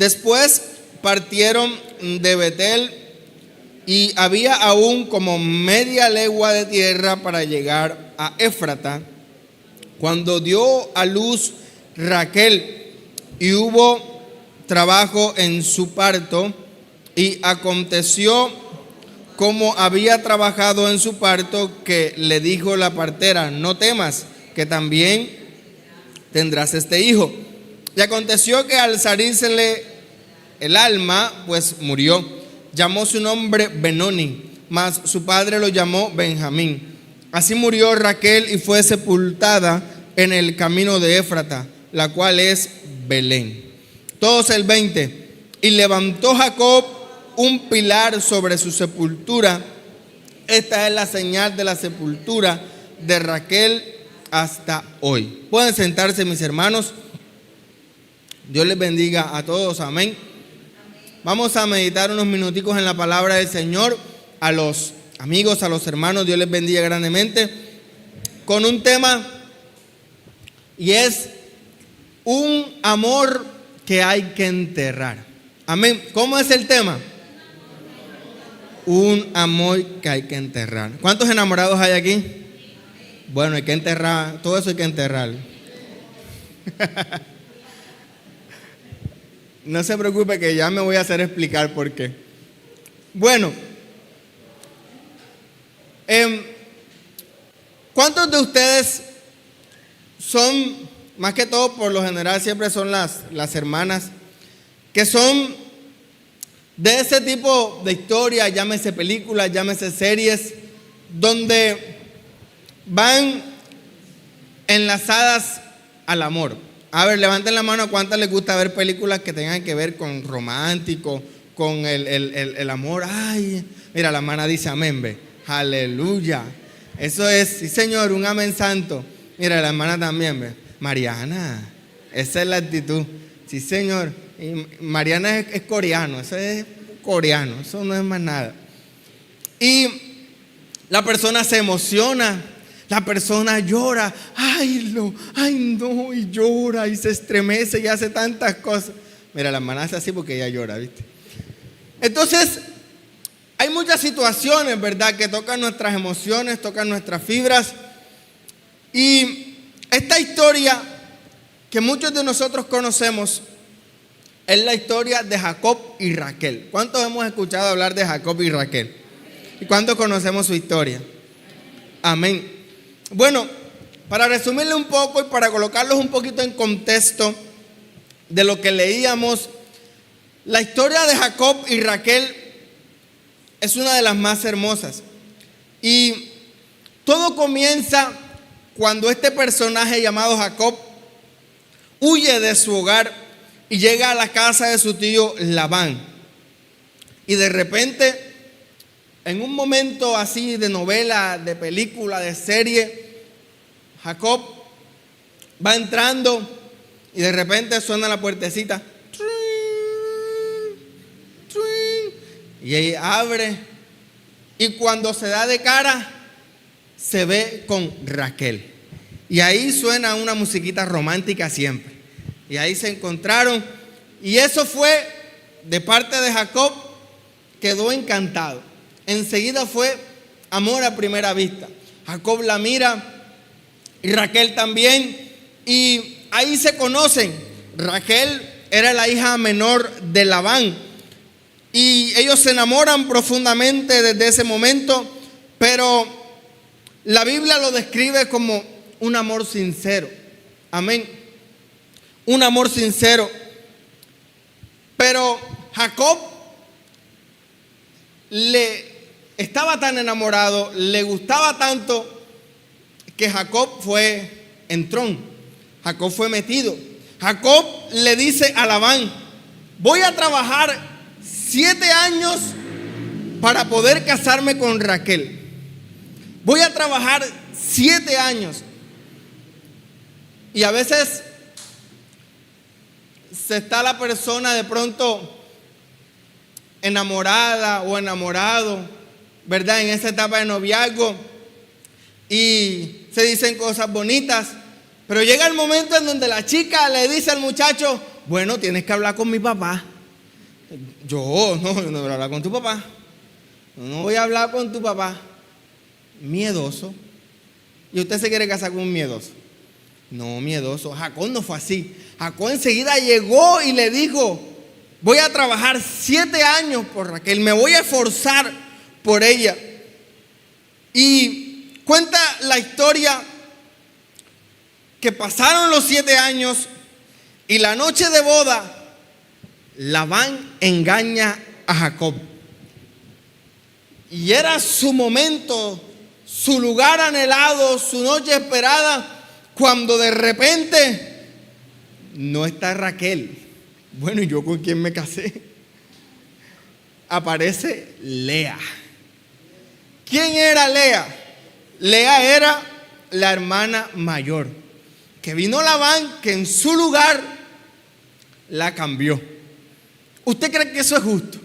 Después partieron de Betel y había aún como media legua de tierra para llegar a Éfrata, cuando dio a luz Raquel y hubo trabajo en su parto, y aconteció como había trabajado en su parto, que le dijo la partera: no temas, que también tendrás este hijo. Y aconteció que al salírsele el alma, pues murió. Llamó su nombre Benoni, mas su padre lo llamó Benjamín. Así murió Raquel y fue sepultada en el camino de Éfrata, la cual es Belén. Todos el 20. Y levantó Jacob un pilar sobre su sepultura. Esta es la señal de la sepultura de Raquel hasta hoy. Pueden sentarse, mis hermanos. Dios les bendiga a todos. Amén. Vamos a meditar unos minuticos en la palabra del Señor. A los amigos, a los hermanos, Dios les bendiga grandemente, con un tema, y es un amor que hay que enterrar. Amén. ¿Cómo es el tema? Un amor que hay que enterrar. ¿Cuántos enamorados hay aquí? Bueno, hay que enterrar, todo eso hay que enterrar. No se preocupe, que ya me voy a hacer explicar por qué. Bueno, ¿cuántos de ustedes son, más que todo por lo general siempre son las hermanas, que son de ese tipo de historia, llámese películas, llámese series, donde van enlazadas al amor? A ver, levanten la mano a cuántas les gusta ver películas que tengan que ver con romántico, con el amor. Ay, mira, la hermana dice amén, ve. Aleluya. Eso es, sí señor, un amén santo. Mira, la hermana también, ve. Mariana, esa es la actitud. Sí señor. Y Mariana es coreano, eso es coreano, eso no es más nada. Y la persona se emociona. La persona llora, ay no, y llora y se estremece y hace tantas cosas. Mira, la hermana hace así porque ella llora, ¿viste? Entonces, hay muchas situaciones, ¿verdad?, que tocan nuestras emociones, tocan nuestras fibras. Y esta historia que muchos de nosotros conocemos es la historia de Jacob y Raquel. ¿Cuántos hemos escuchado hablar de Jacob y Raquel? ¿Y cuántos conocemos su historia? Amén. Bueno, para resumirle un poco y para colocarlos un poquito en contexto de lo que leíamos, la historia de Jacob y Raquel es una de las más hermosas. Y todo comienza cuando este personaje llamado Jacob huye de su hogar y llega a la casa de su tío Labán. Y de repente, en un momento así de novela, de película, de serie, Jacob va entrando y de repente suena la puertecita. Y ella abre, y cuando se da de cara, se ve con Raquel. Y ahí suena una musiquita romántica siempre. Y ahí se encontraron. Y eso fue de parte de Jacob, quedó encantado. Enseguida fue amor a primera vista. Jacob la mira y Raquel también, y ahí se conocen. Raquel era la hija menor de Labán y ellos se enamoran profundamente desde ese momento, pero la Biblia lo describe como un amor sincero. Amén. Un amor sincero. Pero Jacob estaba tan enamorado, le gustaba tanto, que Jacob fue entrón. Jacob fue metido. Jacob le dice a Labán: voy a trabajar 7 años para poder casarme con Raquel. Voy a trabajar 7 años. Y a veces se está la persona de pronto enamorada o enamorado, ¿verdad?, en esa etapa de noviazgo, y se dicen cosas bonitas, pero llega el momento en donde la chica le dice al muchacho: bueno, tienes que hablar con mi papá. Yo no voy a hablar con tu papá. No voy a hablar con tu papá. Miedoso. ¿Y usted se quiere casar con un miedoso? No, miedoso. Jacob no fue así. Jacob enseguida llegó y le dijo: voy a trabajar 7 años por Raquel, me voy a esforzar por ella. Y cuenta la historia que pasaron los 7 años y la noche de boda, Labán engaña a Jacob. Y era su momento, su lugar anhelado, su noche esperada, cuando de repente no está Raquel. Bueno, ¿y yo con quién me casé? Aparece Lea. ¿Quién era Lea? Lea era la hermana mayor, que vino Labán, que en su lugar la cambió. ¿Usted cree que eso es justo?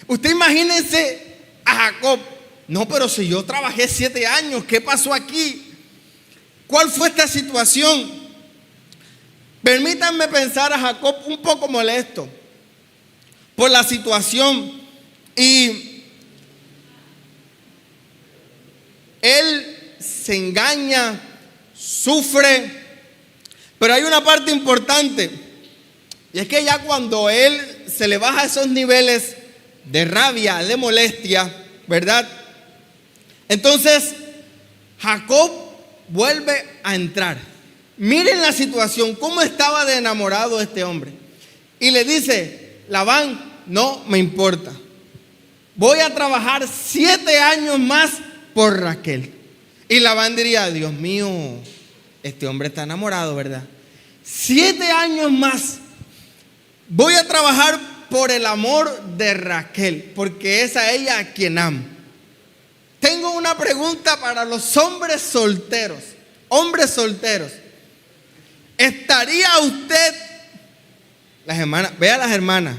Usted imagínense a Jacob. No, pero si yo trabajé 7 años, ¿qué pasó aquí? ¿Cuál fue esta situación? Permítanme pensar a Jacob un poco molesto por la situación, y él se engaña, sufre, pero hay una parte importante, y es que ya cuando él se le baja esos niveles de rabia, de molestia, ¿verdad? Entonces Jacob vuelve a entrar. Miren la situación, cómo estaba de enamorado este hombre. Y le dice: Labán, no me importa, voy a trabajar 7 años más por Raquel. Y Labán diría: Dios mío, este hombre está enamorado, ¿verdad? 7 años más voy a trabajar por el amor de Raquel, porque es a ella a quien amo. Tengo una pregunta para los hombres solteros. Hombres solteros, ¿estaría usted, las hermanas, vea las hermanas,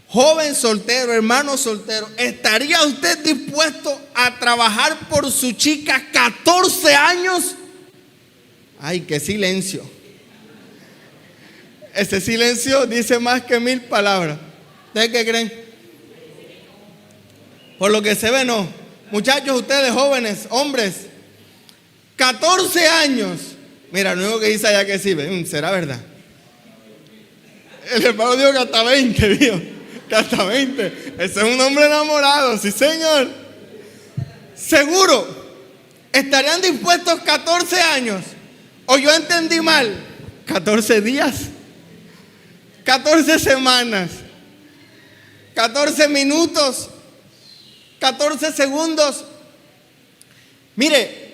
joven soltero, hermano soltero, estaría usted dispuesto a trabajar por su chica 14 años? Ay, qué silencio. Ese silencio dice más que 1000 palabras. ¿Ustedes qué creen? Por lo que se ve, no. Muchachos, ustedes jóvenes, hombres, 14 años. Mira, lo único que dice allá que sí, será verdad. El hermano dijo que hasta 20, dijo. Que hasta 20. Ese es un hombre enamorado, sí señor. Seguro, ¿estarían dispuestos 14 años? ¿O yo entendí mal? 14 días, 14 semanas, 14 minutos, 14 segundos. Mire,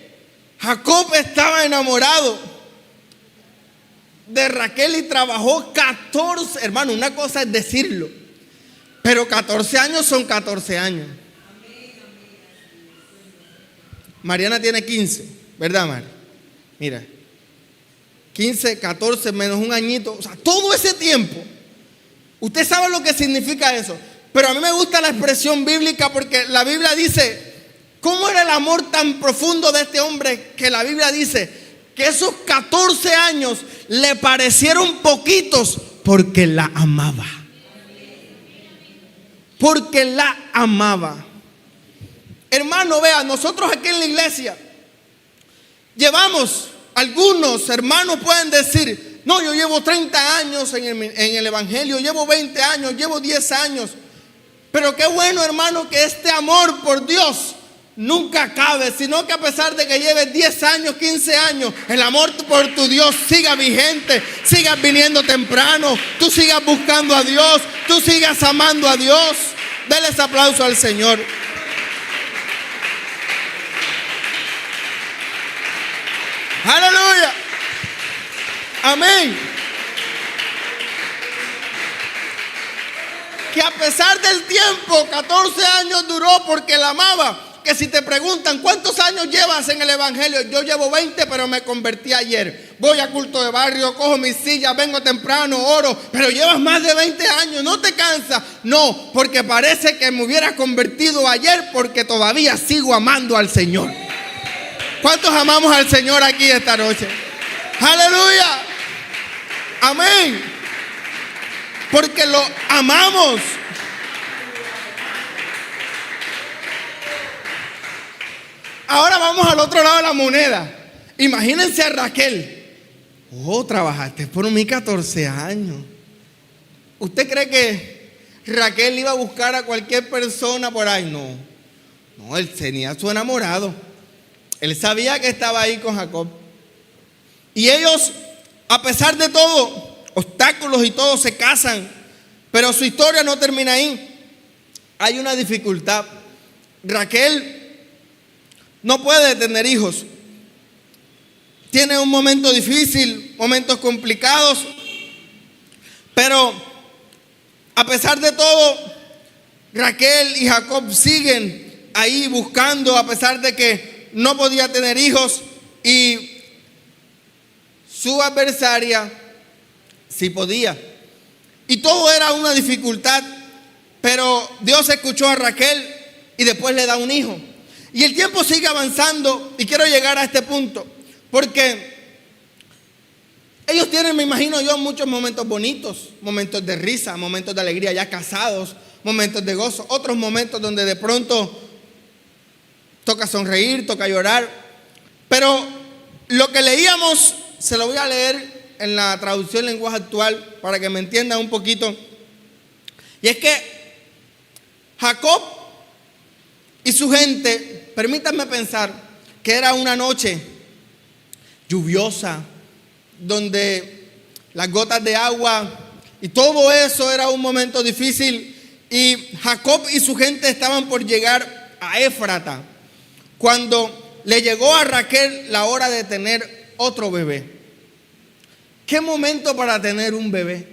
Jacob estaba enamorado de Raquel y trabajó 14, hermano, una cosa es decirlo, pero 14 años son 14 años. Mariana tiene 15, ¿verdad, Mari? Mira, 15, 14 menos un añito, o sea, todo ese tiempo. Usted sabe lo que significa eso, pero a mí me gusta la expresión bíblica, porque la Biblia dice, ¿cómo era el amor tan profundo de este hombre? Que la Biblia dice que esos 14 años le parecieron poquitos porque la amaba. Porque la amaba. Hermano, vea, nosotros aquí en la iglesia llevamos, algunos hermanos pueden decir: no, yo llevo 30 años en el evangelio, llevo 20 años, llevo 10 años. Pero qué bueno, hermano, que este amor por Dios nunca acabe, sino que a pesar de que lleves 10 años, 15 años, el amor por tu Dios siga vigente, sigas viniendo temprano, tú sigas buscando a Dios, tú sigas amando a Dios. Denles aplauso al Señor. Aleluya. Amén. Que a pesar del tiempo, 14 años duró porque la amaba. Que si te preguntan ¿cuántos años llevas en el evangelio? Yo llevo 20, pero me convertí ayer. Voy a culto de barrio, cojo mi silla, vengo temprano, oro. Pero llevas más de 20 años, ¿no te cansas? No, porque parece que me hubiera convertido ayer, porque todavía sigo amando al Señor. ¿Cuántos amamos al Señor aquí esta noche? Aleluya. Amén. porque lo amamos. Ahora vamos al otro lado de la moneda. Imagínense a Raquel. Oh, trabajaste por mí 14 años. ¿Usted cree que Raquel iba a buscar a cualquier persona por ahí? No, él tenía a su enamorado. Él sabía que estaba ahí con Jacob. Y ellos, a pesar de todo, obstáculos y todo, se casan. Pero su historia no termina ahí. Hay una dificultad. Raquel no puede tener hijos. Tiene un momento difícil, momentos complicados. Pero a pesar de todo, Raquel y Jacob siguen ahí buscando, a pesar de que no podía tener hijos. Y su adversaria sí podía. Y todo era una dificultad. Pero Dios escuchó a Raquel y después le da un hijo. Y el tiempo sigue avanzando. Y quiero llegar a este punto, porque ellos tienen, me imagino yo, muchos momentos bonitos, momentos de risa, momentos de alegría ya casados, momentos de gozo, otros momentos donde de pronto toca sonreír, toca llorar. Pero lo que leíamos, se lo voy a leer en la traducción lenguaje actual para que me entiendan un poquito. Y es que Jacob y su gente, permítanme pensar que era una noche lluviosa, donde las gotas de agua y todo eso era un momento difícil. Y Jacob y su gente estaban por llegar a Éfrata cuando le llegó a Raquel la hora de tener otro bebé. Qué momento para tener un bebé,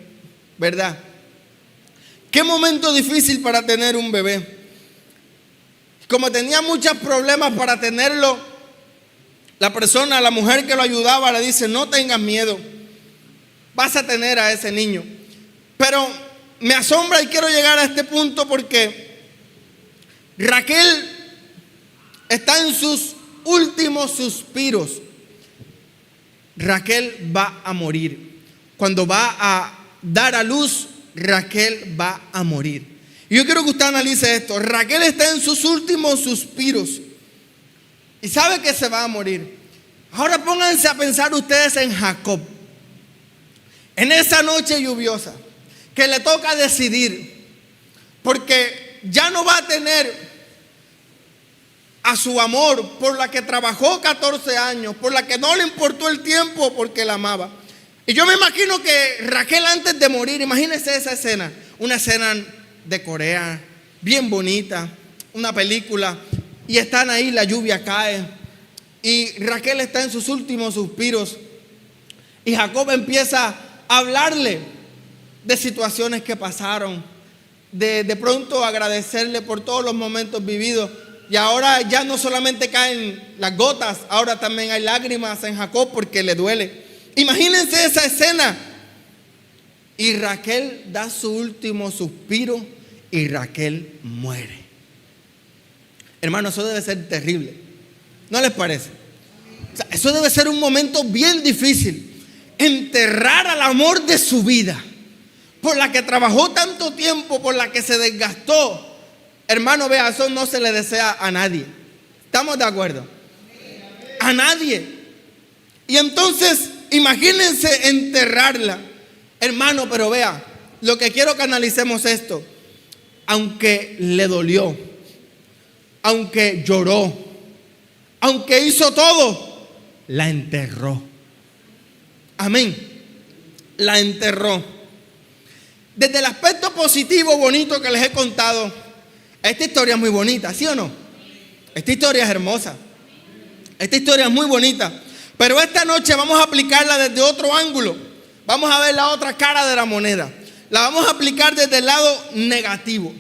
¿verdad? Qué momento difícil para tener un bebé. Como tenía muchos problemas para tenerlo, la mujer que lo ayudaba le dice: no tengas miedo, vas a tener a ese niño. Pero me asombra y quiero llegar a este punto porque Raquel está en sus últimos suspiros. Raquel va a morir. Cuando va a dar a luz, Raquel va a morir. Y yo quiero que usted analice esto. Raquel está en sus últimos suspiros y sabe que se va a morir. Ahora pónganse a pensar ustedes en Jacob, en esa noche lluviosa que le toca decidir, porque ya no va a tener a su amor, por la que trabajó 14 años, por la que no le importó el tiempo, porque la amaba. Y yo me imagino que Raquel, antes de morir, imagínense esa escena, una escena de Corea, bien bonita, una película, y están ahí, la lluvia cae, y Raquel está en sus últimos suspiros, y Jacob empieza a hablarle de situaciones que pasaron, de pronto agradecerle por todos los momentos vividos. Y ahora ya no solamente caen las gotas, ahora también hay lágrimas en Jacob porque le duele. Imagínense esa escena. Y Raquel da su último suspiro y Raquel muere. Hermano, eso debe ser terrible, ¿no les parece? O sea, eso debe ser un momento bien difícil. Enterrar al amor de su vida, por la que trabajó tanto tiempo, por la que se desgastó. Hermano, vea, eso no se le desea a nadie. ¿Estamos de acuerdo? A nadie. Y entonces, imagínense enterrarla. Hermano, pero vea, lo que quiero que analicemos esto. Aunque le dolió, aunque lloró, aunque hizo todo, la enterró. Amén. La enterró. Desde el aspecto positivo, bonito que les he contado, esta historia es muy bonita, ¿sí o no? Esta historia es hermosa. Esta historia es muy bonita. Pero esta noche vamos a aplicarla desde otro ángulo. Vamos a ver la otra cara de la moneda. La vamos a aplicar desde el lado negativo.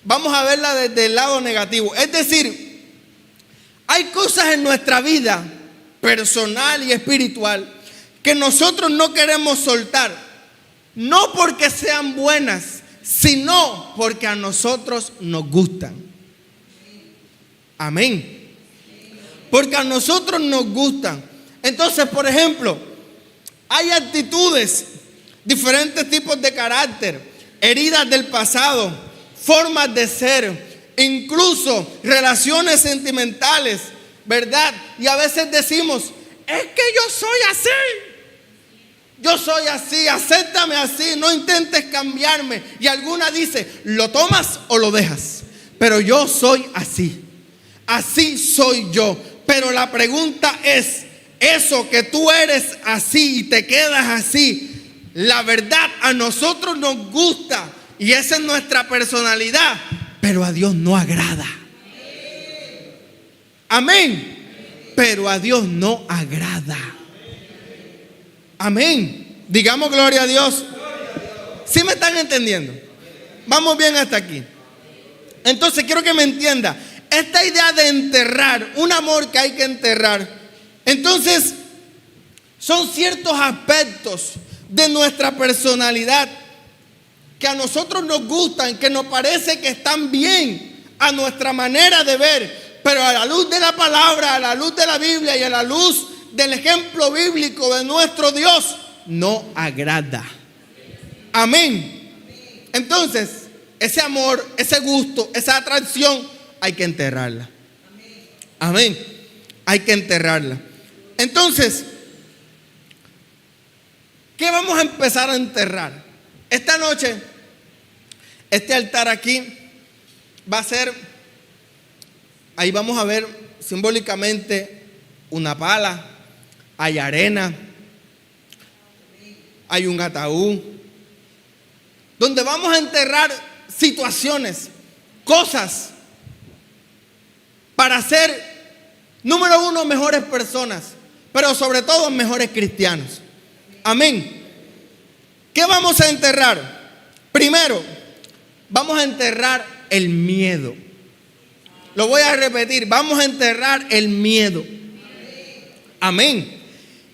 Vamos a verla desde el lado negativo. Es decir, hay cosas en nuestra vida personal y espiritual que nosotros no queremos soltar. No porque sean buenas, sino porque a nosotros nos gustan. Amén. Porque a nosotros nos gustan. Entonces, por ejemplo, hay actitudes, diferentes tipos de carácter, heridas del pasado, formas de ser, incluso relaciones sentimentales, ¿verdad? Y a veces decimos, es que yo soy así, acéptame así, no intentes cambiarme. Y alguna dice, lo tomas o lo dejas, pero yo soy así soy yo. Pero la pregunta es, eso que tú eres así y te quedas así, la verdad a nosotros nos gusta y esa es nuestra personalidad, pero a Dios no agrada. Amén. Pero a Dios no agrada. Amén. Digamos gloria a Dios. ¿Sí me están entendiendo? Vamos bien hasta aquí. Entonces quiero que me entienda. Esta idea de enterrar, un amor que hay que enterrar. Entonces, son ciertos aspectos de nuestra personalidad que a nosotros nos gustan, que nos parece que están bien a nuestra manera de ver, pero a la luz de la palabra, a la luz de la Biblia y a la luz del ejemplo bíblico de nuestro Dios, no agrada. Amén. Entonces, ese amor, ese gusto, esa atracción, hay que enterrarla. Amén. Hay que enterrarla. Entonces, ¿qué vamos a empezar a enterrar? Esta noche, este altar aquí va a ser, ahí vamos a ver simbólicamente una pala, hay arena, hay un ataúd, donde vamos a enterrar situaciones, cosas, para ser, número uno, mejores personas, pero sobre todo mejores cristianos. Amén. ¿Qué vamos a enterrar? Primero, vamos a enterrar el miedo. Lo voy a repetir, vamos a enterrar el miedo. Amén.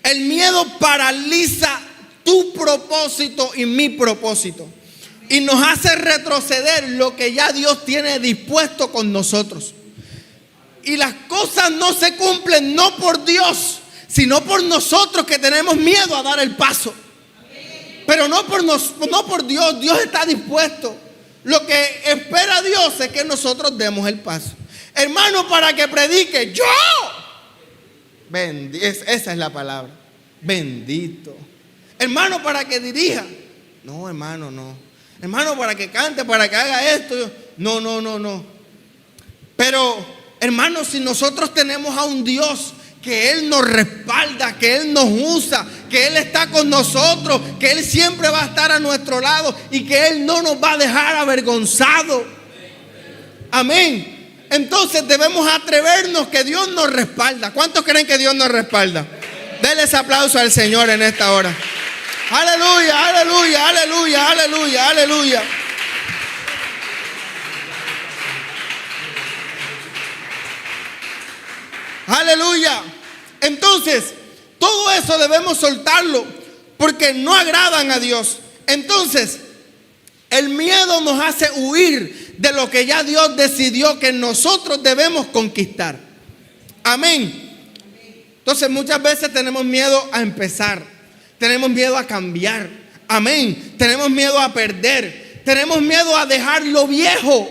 El miedo paraliza tu propósito y mi propósito y nos hace retroceder lo que ya Dios tiene dispuesto con nosotros. Y las cosas no se cumplen no por Dios, sino por nosotros que tenemos miedo a dar el paso. Pero no por Dios. Dios está dispuesto. Lo que espera Dios es que nosotros demos el paso. Hermano, para que predique, yo. Esa es la palabra. Bendito. Hermano, para que dirija. No, hermano, no. Hermano, para que cante, para que haga esto. No. Pero hermanos, si nosotros tenemos a un Dios que Él nos respalda, que Él nos usa, que Él está con nosotros, que Él siempre va a estar a nuestro lado y que Él no nos va a dejar avergonzados. Amén. Entonces debemos atrevernos que Dios nos respalda. ¿Cuántos creen que Dios nos respalda? Denle ese aplauso al Señor en esta hora. Aleluya, aleluya, aleluya, aleluya, aleluya. Aleluya. Entonces, todo eso debemos soltarlo porque no agradan a Dios. Entonces, el miedo nos hace huir de lo que ya Dios decidió que nosotros debemos conquistar. Amén. Entonces, muchas veces tenemos miedo a empezar, tenemos miedo a cambiar. Amén. Tenemos miedo a perder, tenemos miedo a dejar lo viejo.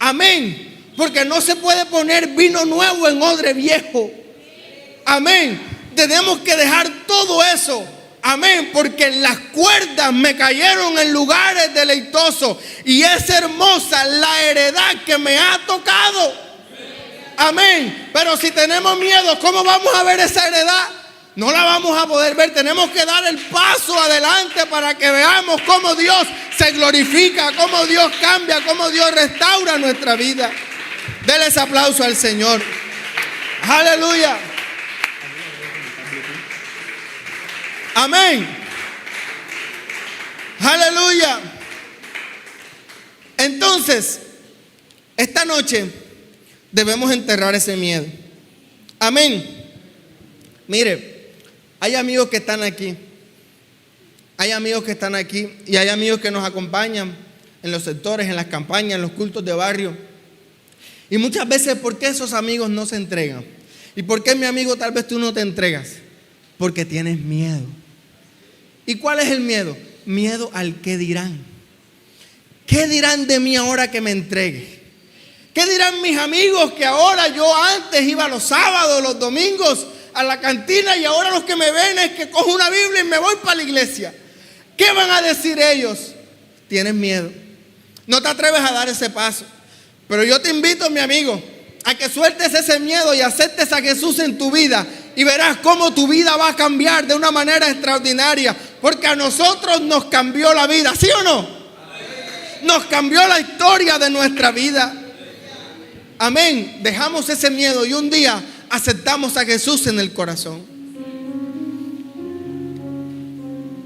Amén. Porque no se puede poner vino nuevo en odre viejo. Amén. Tenemos que dejar todo eso. Amén. Porque las cuerdas me cayeron en lugares deleitosos. Y es hermosa la heredad que me ha tocado. Amén. Pero si tenemos miedo, ¿cómo vamos a ver esa heredad? No la vamos a poder ver. Tenemos que dar el paso adelante para que veamos cómo Dios se glorifica, cómo Dios cambia, cómo Dios restaura nuestra vida. Denle ese aplauso al Señor. Aleluya. Amén. Aleluya. Entonces, esta noche debemos enterrar ese miedo. Amén. Mire, hay amigos que están aquí. Hay amigos que están aquí y hay amigos que nos acompañan en los sectores, en las campañas, en los cultos de barrio. Y muchas veces, ¿por qué esos amigos no se entregan? ¿Y por qué, mi amigo, tal vez tú no te entregas? Porque tienes miedo. ¿Y cuál es el miedo? Miedo al qué dirán. ¿Qué dirán de mí ahora que me entregue? ¿Qué dirán mis amigos que ahora yo antes iba los sábados, los domingos a la cantina y ahora los que me ven es que cojo una Biblia y me voy para la iglesia? ¿Qué van a decir ellos? Tienes miedo. No te atreves a dar ese paso. Pero yo te invito, mi amigo, a que sueltes ese miedo y aceptes a Jesús en tu vida. Y verás cómo tu vida va a cambiar de una manera extraordinaria. Porque a nosotros nos cambió la vida, ¿sí o no? Nos cambió la historia de nuestra vida. Amén. Dejamos ese miedo y un día aceptamos a Jesús en el corazón.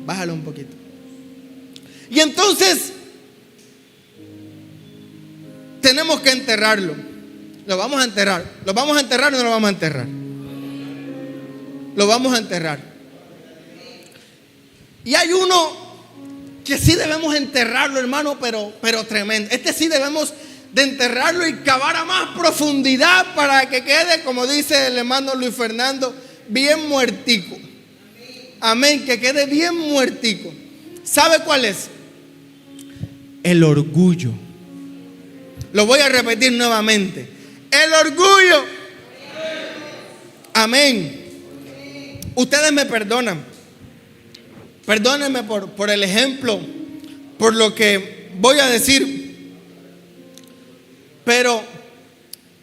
Bájalo un poquito. Y entonces tenemos que enterrarlo. Lo vamos a enterrar. ¿Lo vamos a enterrar o no lo vamos a enterrar? Lo vamos a enterrar. Y hay uno que sí debemos enterrarlo, hermano, pero tremendo. Este sí debemos de enterrarlo y cavar a más profundidad para que quede, como dice el hermano Luis Fernando, bien muertico. Amén, que quede bien muertico. ¿Sabe cuál es? El orgullo. Lo voy a repetir nuevamente. El orgullo. Amén. Ustedes me perdonan. Perdónenme por el ejemplo, por lo que voy a decir. Pero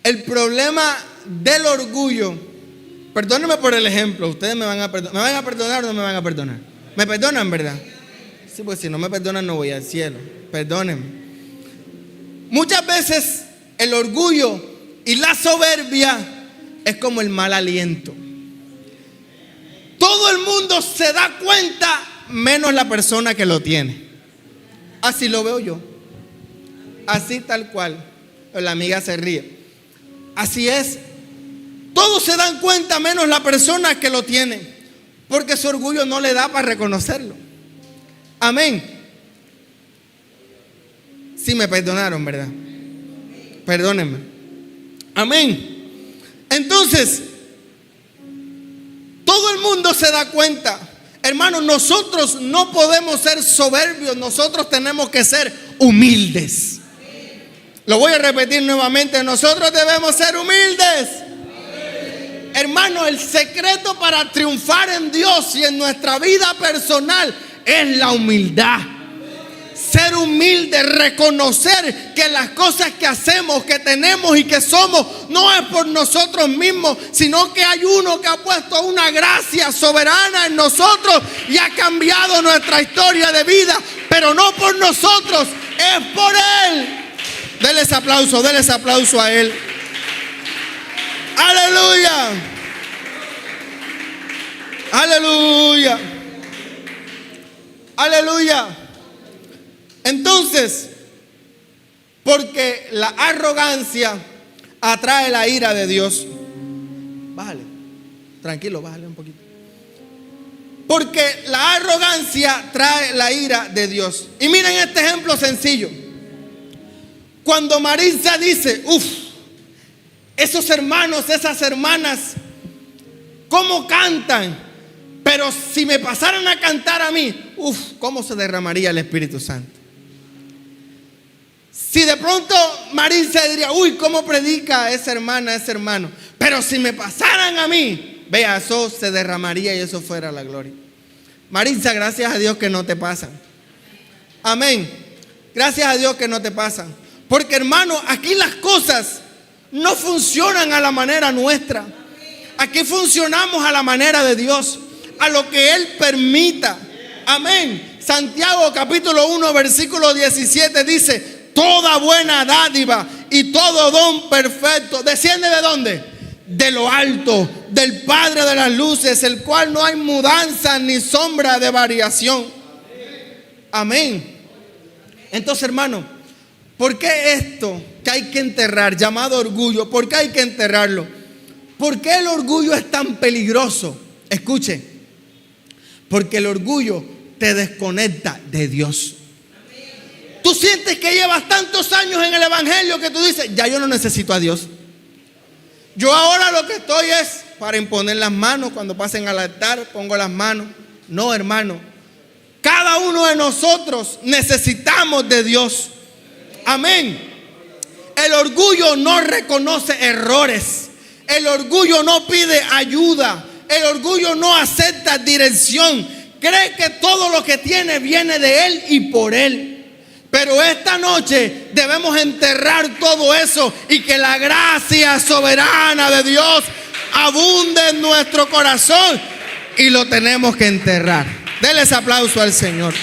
el problema del orgullo, perdónenme por el ejemplo, ustedes me van a perdonar. ¿Me van a perdonar o no me van a perdonar? ¿Me perdonan, verdad? Sí, pues si no me perdonan no voy al cielo. Perdónenme. Muchas veces el orgullo y la soberbia es como el mal aliento. Todo el mundo se da cuenta, menos la persona que lo tiene. Así lo veo yo. Así tal cual. La amiga se ríe. Así es. Todos se dan cuenta, menos la persona que lo tiene, porque su orgullo no le da para reconocerlo. Amén. Sí me perdonaron, ¿verdad? Perdónenme. Amén. Entonces, todo el mundo se da cuenta. Hermanos, nosotros no podemos ser soberbios. Nosotros tenemos que ser humildes. Lo voy a repetir nuevamente. Nosotros debemos ser humildes. Hermano, el secreto para triunfar en Dios y en nuestra vida personal es la humildad. Ser humilde, reconocer que las cosas que hacemos, que tenemos y que somos, no es por nosotros mismos, sino que hay uno que ha puesto una gracia soberana en nosotros y ha cambiado nuestra historia de vida, pero no por nosotros, es por Él. Denles aplauso a Él. Aleluya. Aleluya. Aleluya. Entonces, porque la arrogancia atrae la ira de Dios. Bájale, tranquilo, bájale un poquito. Porque la arrogancia trae la ira de Dios. Y miren este ejemplo sencillo. Cuando Maritza dice, esos hermanos, esas hermanas, ¿cómo cantan? Pero si me pasaran a cantar a mí, ¿cómo se derramaría el Espíritu Santo? Si de pronto Maritza diría, ¿cómo predica esa hermana, ese hermano? Pero si me pasaran a mí, vea, eso se derramaría y eso fuera la gloria. Maritza, gracias a Dios que no te pasan. Amén. Gracias a Dios que no te pasan. Porque, hermano, aquí las cosas no funcionan a la manera nuestra. Aquí funcionamos a la manera de Dios, a lo que Él permita. Amén. Santiago capítulo 1 versículo 17 dice: toda buena dádiva y todo don perfecto desciende ¿de dónde? De lo alto, del Padre de las luces, el cual no hay mudanza ni sombra de variación. Amén. Entonces, hermano, ¿por qué esto que hay que enterrar, llamado orgullo? ¿Por qué hay que enterrarlo? ¿Por qué el orgullo es tan peligroso? Escuche, porque el orgullo te desconecta de Dios. Tú sientes que llevas tantos años en el evangelio que tú dices, ya yo no necesito a Dios. Yo ahora lo que estoy es para imponer las manos. Cuando pasen al altar pongo las manos. No, hermano, Cada uno de nosotros necesitamos de Dios. Amén. El orgullo no reconoce errores. El orgullo no pide ayuda. El orgullo no acepta dirección. Cree que todo lo que tiene viene de Él y por Él. Pero esta noche debemos enterrar todo eso y que la gracia soberana de Dios abunde en nuestro corazón, y lo tenemos que enterrar. Denles aplauso al Señor.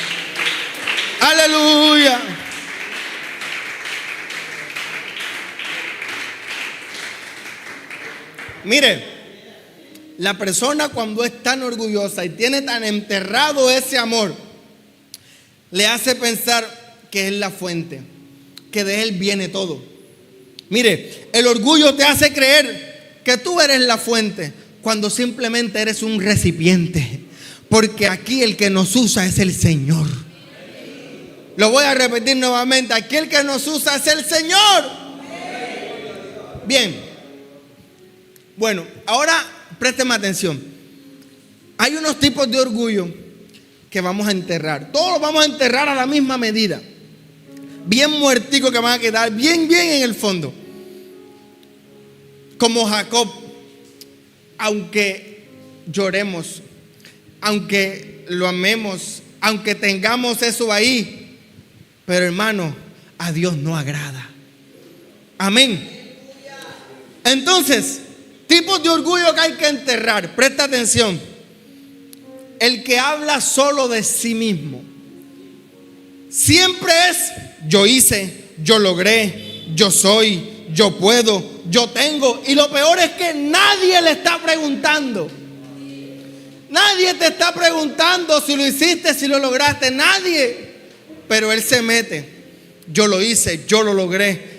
Aleluya. Mire, la persona cuando es tan orgullosa y tiene tan enterrado ese amor, le hace pensar que es la fuente, que de Él viene todo. Mire, el orgullo te hace creer que tú eres la fuente, cuando simplemente eres un recipiente, porque aquí el que nos usa es el Señor. Lo voy a repetir nuevamente: aquí el que nos usa es el Señor. Bien, bueno, ahora présteme atención. Hay unos tipos de orgullo que vamos a enterrar. Todos los vamos a enterrar a la misma medida, bien muerticos, que van a quedar bien en el fondo. Como Jacob, aunque lloremos, aunque lo amemos, aunque tengamos eso ahí, pero hermano, a Dios no agrada. Amén. Entonces, tipos de orgullo que hay que enterrar. Presta atención. El que habla solo de sí mismo. Siempre es: yo hice, yo logré, yo soy, yo puedo, yo tengo. Y lo peor es que nadie le está preguntando. Nadie te está preguntando si lo hiciste, si lo lograste. Nadie. Pero él se mete: yo lo hice, yo lo logré.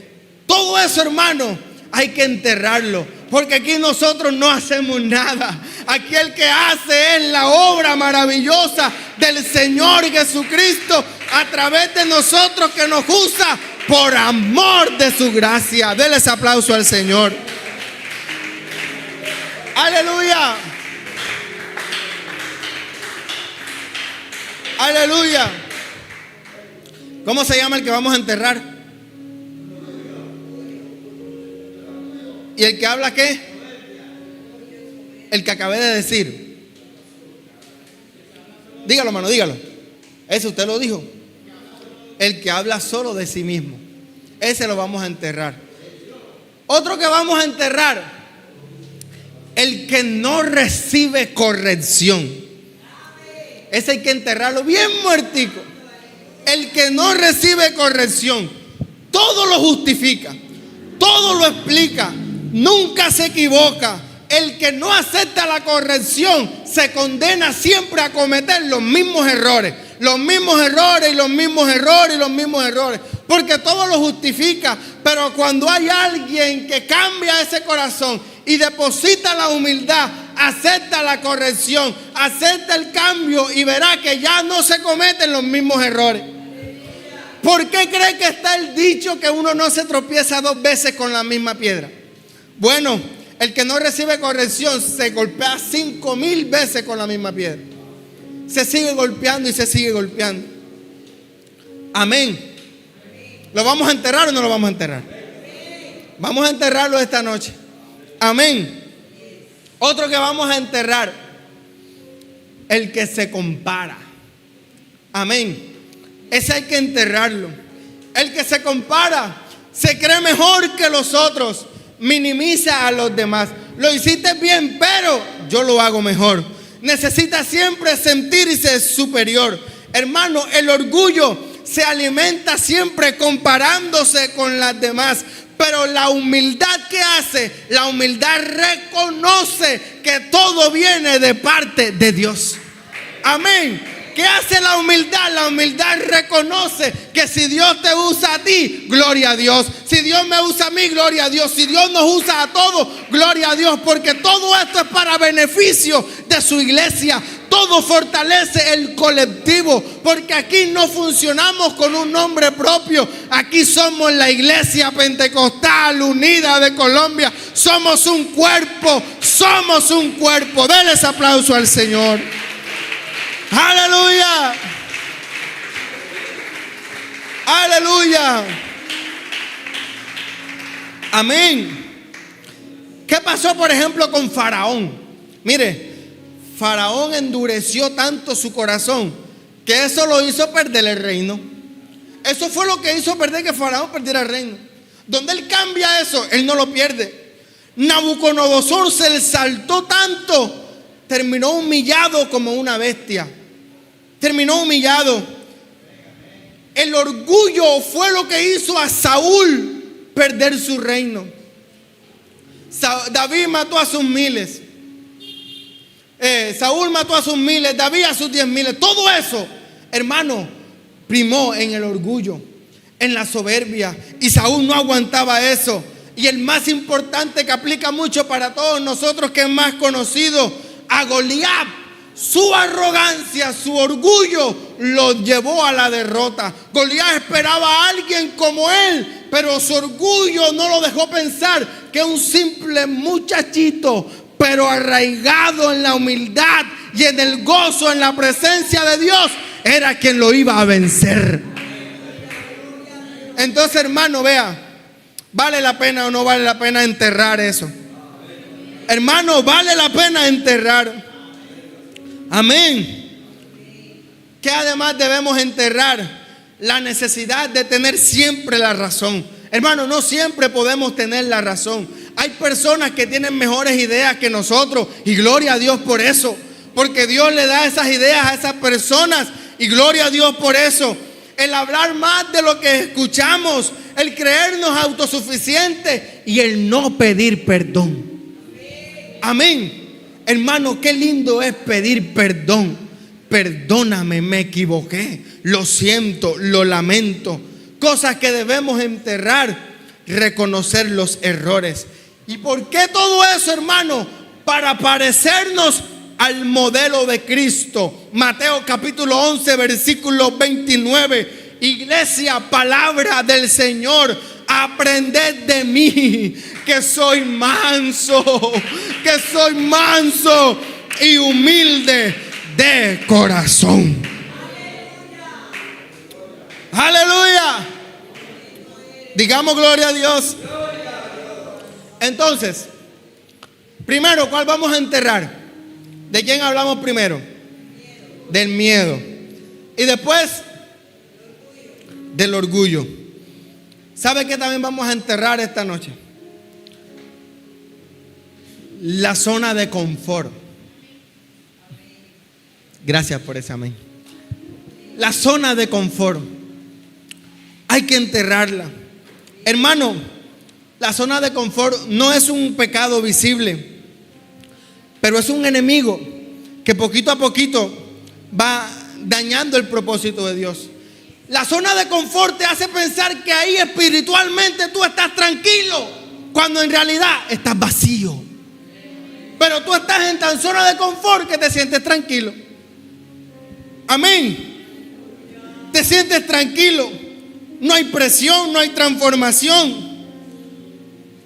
Todo eso, hermano, hay que enterrarlo, porque aquí nosotros no hacemos nada. Aquí el que hace es la obra maravillosa del Señor Jesucristo a través de nosotros, que nos usa por amor de su gracia. Denle ese aplauso al Señor. Aleluya. Aleluya. ¿Cómo se llama el que vamos a enterrar? ¿Y el que habla qué? El que acabé de decir. Dígalo, hermano, dígalo. Eso usted lo dijo. El que habla solo de sí mismo. Ese lo vamos a enterrar. Otro que vamos a enterrar: el que no recibe corrección. Ese hay que enterrarlo bien muertico. El que no recibe corrección, todo lo justifica, todo lo explica, nunca se equivoca. El que no acepta la corrección se condena siempre a cometer los mismos errores. Los mismos errores y los mismos errores y los mismos errores. Porque todo lo justifica. Pero cuando hay alguien que cambia ese corazón y deposita la humildad, acepta la corrección, acepta el cambio, y verá que ya no se cometen los mismos errores. ¿Por qué cree que está el dicho que uno no se tropieza 2 veces con la misma piedra? Bueno, el que no recibe corrección se golpea 5,000 veces con la misma piedra. Se sigue golpeando y se sigue golpeando. Amén. ¿Lo vamos a enterrar o no lo vamos a enterrar? Vamos a enterrarlo esta noche. Amén. Otro que vamos a enterrar: el que se compara. Amén. Ese hay que enterrarlo. El que se compara, se cree mejor que los otros, minimiza a los demás. Lo hiciste bien, pero yo lo hago mejor. Necesita siempre sentirse superior. Hermano, el orgullo se alimenta siempre comparándose con las demás. Pero la humildad, ¿qué hace? La humildad reconoce que todo viene de parte de Dios. Amén. ¿Qué hace la humildad? La humildad reconoce que si Dios te usa a ti, gloria a Dios. Si Dios me usa a mí, gloria a Dios. Si Dios nos usa a todos, gloria a Dios. Porque todo esto es para beneficio de su iglesia. Todo fortalece el colectivo. Porque aquí no funcionamos con un nombre propio. Aquí somos la Iglesia Pentecostal Unida de Colombia. Somos un cuerpo. Somos un cuerpo. Denle ese aplauso al Señor. Aleluya. Aleluya. Amén. ¿Qué pasó, por ejemplo, con Faraón? Mire, Faraón endureció tanto su corazón que eso lo hizo perder el reino. Eso fue lo que hizo perder que Faraón perdiera el reino. Donde él cambia eso, él no lo pierde. Nabucodonosor se exaltó tanto, terminó humillado como una bestia. Terminó humillado. El orgullo fue lo que hizo a Saúl perder su reino. David mató a sus miles. Saúl mató a sus miles, David a sus 10,000. Todo eso, hermano, primó en el orgullo, en la soberbia. Y Saúl no aguantaba eso. Y el más importante, que aplica mucho para todos nosotros, que es más conocido, a Goliat, su arrogancia, su orgullo lo llevó a la derrota. Goliat esperaba a alguien como él, pero su orgullo no lo dejó pensar que un simple muchachito, pero arraigado en la humildad y en el gozo, en la presencia de Dios, era quien lo iba a vencer. Entonces, hermano, vea, ¿vale la pena o no vale la pena enterrar eso? Hermano, vale la pena enterrar. Amén. Que además debemos enterrar la necesidad de tener siempre la razón. Hermano, no siempre podemos tener la razón. Hay personas que tienen mejores ideas que nosotros, y gloria a Dios por eso, porque Dios le da esas ideas a esas personas, y gloria a Dios por eso. El hablar más de lo que escuchamos, el creernos autosuficientes y el no pedir perdón. Amén. Hermano, qué lindo es pedir perdón. Perdóname, me equivoqué, lo siento, lo lamento. Cosas que debemos enterrar, reconocer los errores. ¿Y por qué todo eso, hermano? Para parecernos al modelo de Cristo. Mateo capítulo 11, versículo 29. Iglesia, palabra del Señor. Aprended de mí, que soy manso y humilde de corazón. Aleluya. Digamos gloria a Dios. Entonces, primero, ¿cuál vamos a enterrar? ¿De quién hablamos primero? Del miedo. Y después, del orgullo. ¿Sabe qué también vamos a enterrar esta noche? La zona de confort. Gracias por ese amén. La zona de confort. Hay que enterrarla. Hermano, la zona de confort no es un pecado visible, pero es un enemigo que poquito a poquito va dañando el propósito de Dios. La zona de confort te hace pensar que ahí espiritualmente tú estás tranquilo, cuando en realidad estás vacío. Pero tú estás en tan zona de confort que te sientes tranquilo. Amén. Te sientes tranquilo. No hay presión, no hay transformación.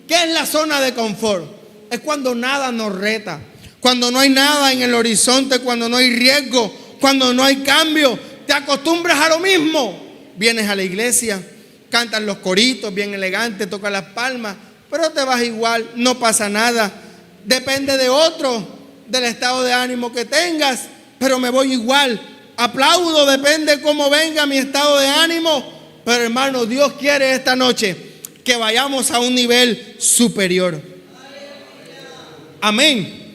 ¿Qué es la zona de confort? Es cuando nada nos reta, cuando no hay nada en el horizonte, cuando no hay riesgo, cuando no hay cambio. Te acostumbras a lo mismo. Vienes a la iglesia, cantas los coritos bien elegantes, tocas las palmas, pero te vas igual, no pasa nada. Depende de otro, del estado de ánimo que tengas, pero me voy igual. Aplaudo, depende cómo venga mi estado de ánimo. Pero hermano, Dios quiere esta noche que vayamos a un nivel superior. Amén.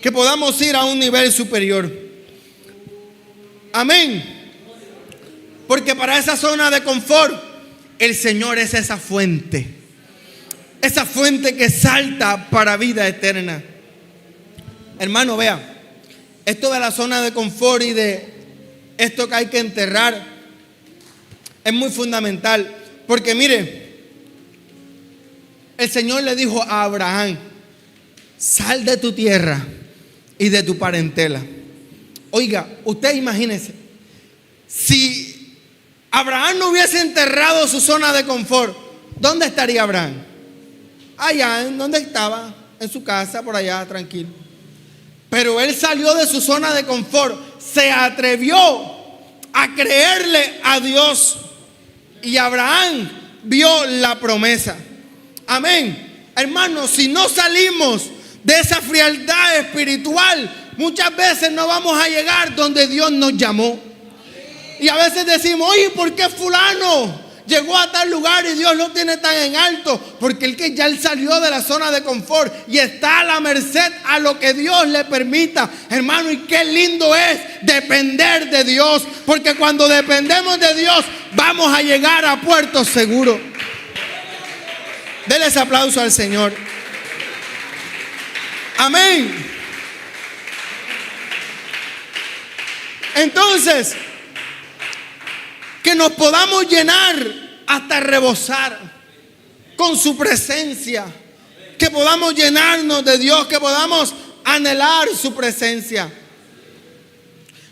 Que podamos ir a un nivel superior. Amén. Porque para esa zona de confort, el Señor es esa fuente. Esa fuente que salta para vida eterna. Hermano, vea, esto de la zona de confort y de esto que hay que enterrar es muy fundamental. Porque mire, el Señor le dijo a Abraham: sal de tu tierra y de tu parentela. Oiga, usted imagínese, si Abraham no hubiese enterrado su zona de confort, ¿dónde estaría Abraham? Allá, en donde estaba, en su casa, por allá, tranquilo. Pero él salió de su zona de confort, se atrevió a creerle a Dios. y Abraham vio la promesa. Amén. Hermanos, si no salimos de esa frialdad espiritual, muchas veces no vamos a llegar donde Dios nos llamó. Y a veces decimos, oye, ¿por qué fulano llegó a tal lugar y Dios lo tiene tan en alto? Porque él salió de la zona de confort y está a la merced a lo que Dios le permita. Hermano, y qué lindo es depender de Dios, porque cuando dependemos de Dios vamos a llegar a puerto seguro. Denle ese aplauso al Señor. Amén. Entonces, que nos podamos llenar hasta rebosar con su presencia, que podamos llenarnos de Dios, que podamos anhelar su presencia,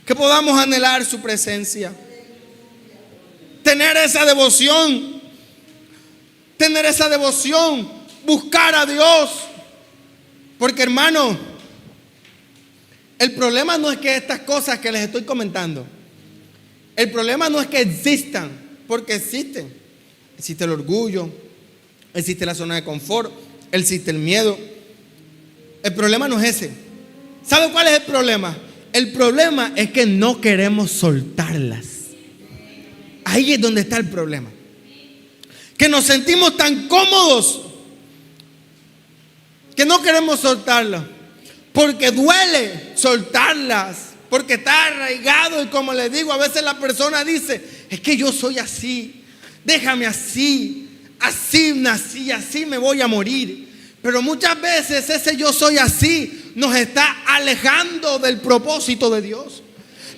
que podamos anhelar su presencia, tener esa devoción, buscar a Dios. Porque, hermano, el problema no es que estas cosas que les estoy comentando, el problema no es que existan, porque existen. Existe el orgullo, existe la zona de confort, existe el miedo. El problema no es ese. ¿Saben cuál es el problema? El problema es que no queremos soltarlas. Ahí es donde está el problema. Que nos sentimos tan cómodos que no queremos soltarlas, porque duele soltarlas, porque está arraigado. Y como les digo, a veces la persona dice, es que yo soy así, déjame así, así nací, así me voy a morir. Pero muchas veces ese yo soy así nos está alejando del propósito de Dios,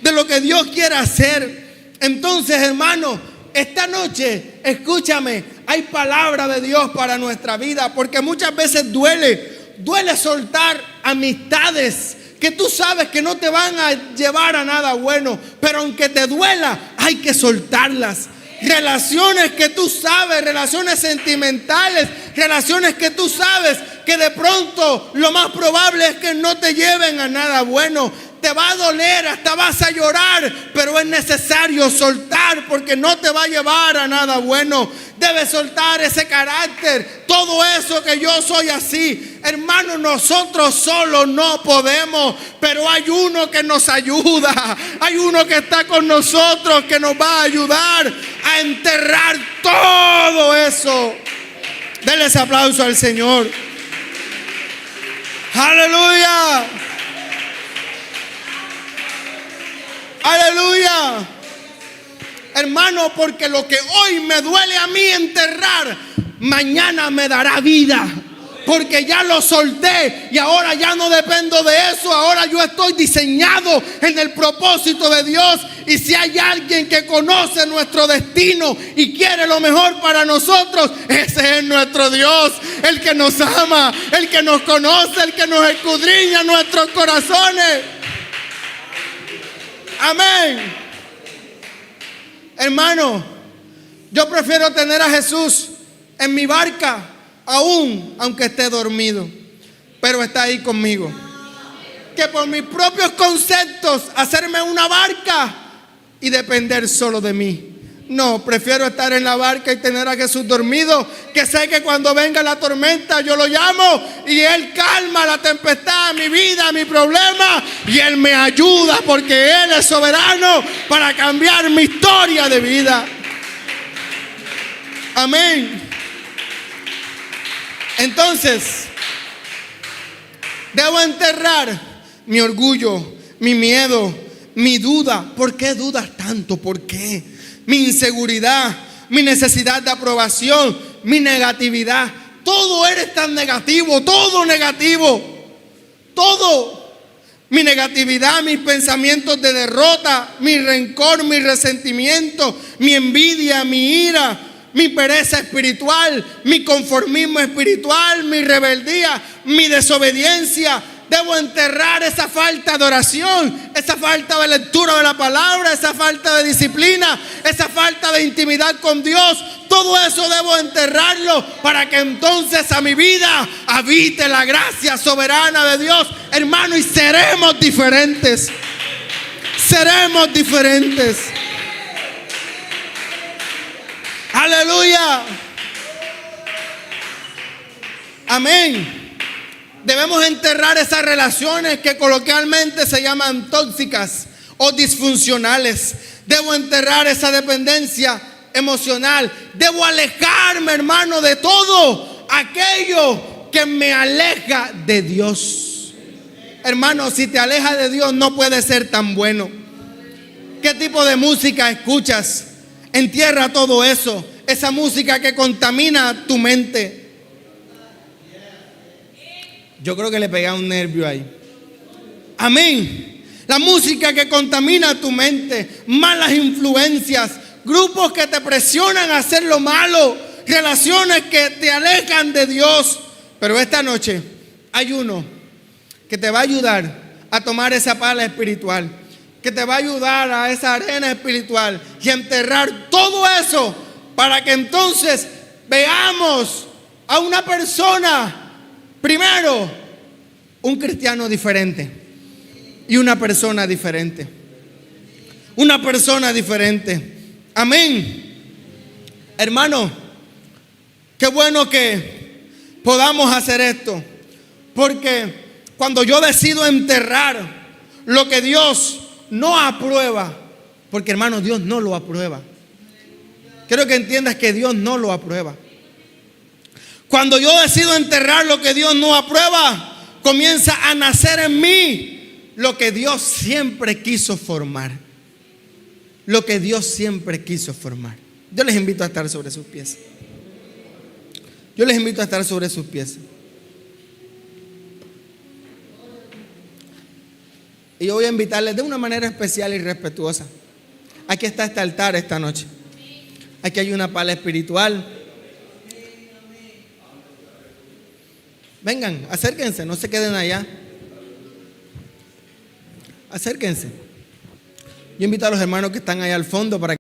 de lo que Dios quiere hacer. Entonces, hermano, esta noche, escúchame, hay palabra de Dios para nuestra vida, porque muchas veces duele soltar amistades que tú sabes que no te van a llevar a nada bueno, pero aunque te duela, hay que soltarlas. Relaciones que tú sabes, relaciones sentimentales, relaciones que tú sabes que de pronto lo más probable es que no te lleven a nada bueno. Te va a doler, hasta vas a llorar, pero es necesario soltar, porque no te va a llevar a nada bueno. Debes soltar ese carácter, todo eso que yo soy así. Hermano, nosotros solos no podemos, pero hay uno que nos ayuda. Hay uno que está con nosotros, que nos va a ayudar a enterrar todo eso. Denle ese aplauso al Señor. Aleluya. Aleluya. Hermano, porque lo que hoy me duele a mí enterrar, mañana me dará vida. Porque ya lo solté y ahora ya no dependo de eso. Ahora yo estoy diseñado en el propósito de Dios. Y si hay alguien que conoce nuestro destino y quiere lo mejor para nosotros, ese es nuestro Dios, el que nos ama, el que nos conoce, el que nos escudriña nuestros corazones. Amén. Hermano, yo prefiero tener a Jesús en mi barca, aunque esté dormido, pero está ahí conmigo, que por mis propios conceptos hacerme una barca y depender solo de mí. No, prefiero estar en la barca y tener a Jesús dormido, que sé que cuando venga la tormenta yo lo llamo y Él calma la tempestad, mi vida, mi problema, y Él me ayuda, porque Él es soberano para cambiar mi historia de vida. Amén. Entonces, debo enterrar mi orgullo, mi miedo, mi duda. ¿Por qué dudas tanto? ¿Por qué? Mi inseguridad, mi necesidad de aprobación, mi negatividad. Todo eres tan negativo, todo negativo, todo. Mi negatividad, mis pensamientos de derrota, mi rencor, mi resentimiento, mi envidia, mi ira, mi pereza espiritual, mi conformismo espiritual, mi rebeldía, mi desobediencia. Debo enterrar esa falta de oración, esa falta de lectura de la palabra, esa falta de disciplina, esa falta de intimidad con Dios. Todo eso debo enterrarlo para que entonces a mi vida habite la gracia soberana de Dios. Hermano, y seremos diferentes. Seremos diferentes. Aleluya. Amén. Debemos enterrar esas relaciones que coloquialmente se llaman tóxicas o disfuncionales. Debo enterrar esa dependencia emocional. Debo alejarme, hermano, de todo aquello que me aleja de Dios. Hermano, si te aleja de Dios no puede ser tan bueno. ¿Qué tipo de música escuchas? Entierra todo eso. Esa música que contamina tu mente. Yo creo que le pegué un nervio ahí. Amén. La música que contamina tu mente. Malas influencias. Grupos que te presionan a hacer lo malo. Relaciones que te alejan de Dios. Pero esta noche hay uno que te va a ayudar a tomar esa pala espiritual, que te va a ayudar a esa arena espiritual y enterrar todo eso para que entonces veamos a una persona, primero, un cristiano diferente y una persona diferente. Una persona diferente. Amén. Hermano, qué bueno que podamos hacer esto, porque cuando yo decido enterrar lo que Dios no aprueba, porque hermano, Dios no lo aprueba. Quiero que entiendas que Dios no lo aprueba. Cuando yo decido enterrar lo que Dios no aprueba, comienza a nacer en mí lo que Dios siempre quiso formar. Lo que Dios siempre quiso formar. Yo les invito a estar sobre sus pies. Yo les invito a estar sobre sus pies. Y yo voy a invitarles de una manera especial y respetuosa. Aquí está este altar esta noche. Aquí hay una pala espiritual. Vengan, acérquense, no se queden allá. Acérquense. Yo invito a los hermanos que están allá al fondo para que